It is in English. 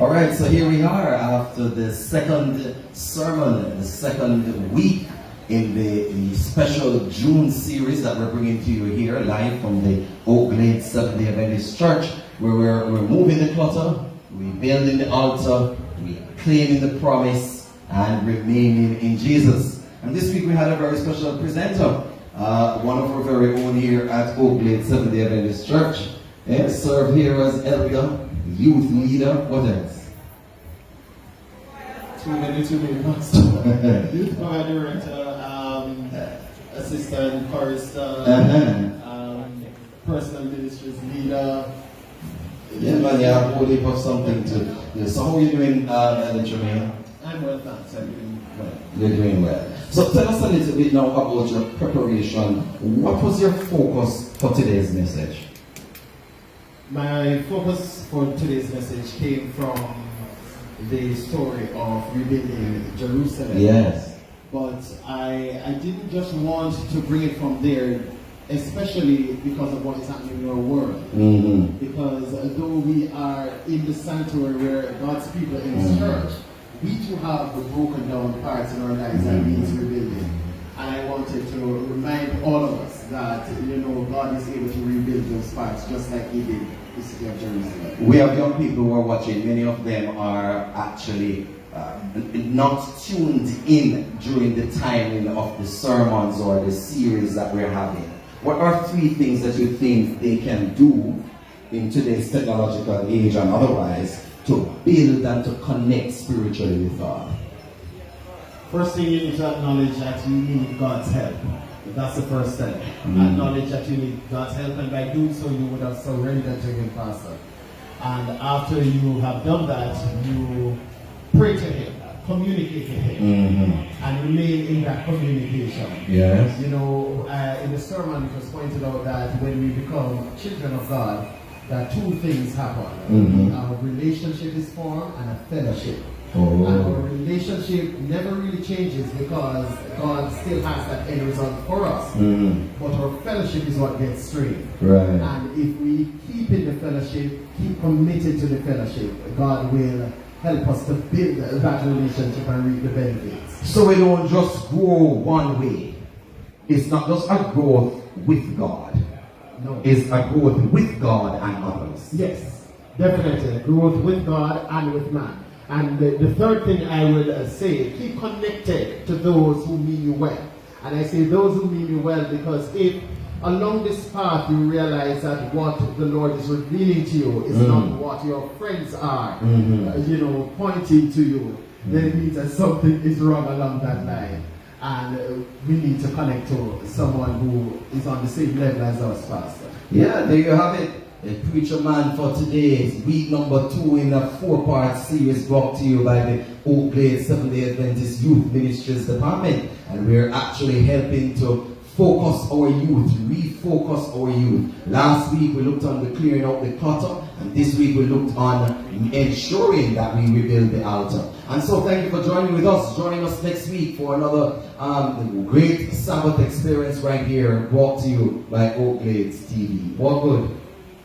All right, so here we are after the second sermon, the second week in the special June series that we're bringing to you here live from the Oak Glade Seventh-day Adventist Church, where we're removing the clutter, rebuilding the altar, reclaiming the promise, and remaining in Jesus. And this week we had a very special presenter, one of our very own here at Oak Glade Seventh-day Adventist Church. Served here as elder, youth leader, what else? Too many pastor. Youth choir director, assistant chorister, personal ministries leader. Yeah, man, you have a whole heap of something to do. So how are you doing, Elder Jermaine? I'm well, thanks. I'm doing well. You're doing well. So tell us a little bit now about your preparation. What was your focus for today's message? My focus for today's message came from the story of rebuilding Jerusalem. Yes. But I didn't just want to bring it from there, especially because of what is happening in our world. Mm-hmm. Because though we are in the sanctuary where God's people in His church, we too have the broken down parts in our lives that needs rebuilding. And I wanted to remind all of us that, God is able to rebuild those parts just like He did the city of Jerusalem. We have young people who are watching. Many of them are actually not tuned in during the timing of the sermons or the series that we're having. What are 3 things that you think they can do in today's technological age and otherwise to build and to connect spiritually with God? First thing, you need to acknowledge that you need God's help. That's the first step. Acknowledge that you need God's help, and by doing so, you would have surrendered to Him faster. And after you have done that, you pray to Him, communicate with Him, and remain in that communication. Yes. In the sermon, it was pointed out that when we become children of God, that 2 things happen. Our relationship is formed and a fellowship. And our relationship never really changes because God still has that end result for us. But our fellowship is what gets strained. Right. And if we keep in the fellowship, keep committed to the fellowship, God will help us to build that relationship and reap the benefits. So we don't just grow one way. It's not just a growth with God. No. It's a growth with God and others. Yes, definitely. Growth with God and with man. And the third thing I would say, keep connected to those who mean you well. And I say those who mean you well because if along this path you realize that what the Lord is revealing to you is not what your friends are, pointing to you, then it means that something is wrong along that line. And we need to connect to someone who is on the same level as us, Pastor. Yeah, there you have it. The Preacher Man for today, week number 2 in a 4-part series brought to you by the Oak Glade Seventh-day Adventist Youth Ministries Department. And we're actually helping to focus our youth, refocus our youth. Last week we looked on the clearing out the clutter, and this week we looked on ensuring that we rebuild the altar. And so thank you for joining us next week for another great Sabbath experience right here, brought to you by Oak Glades TV. What good?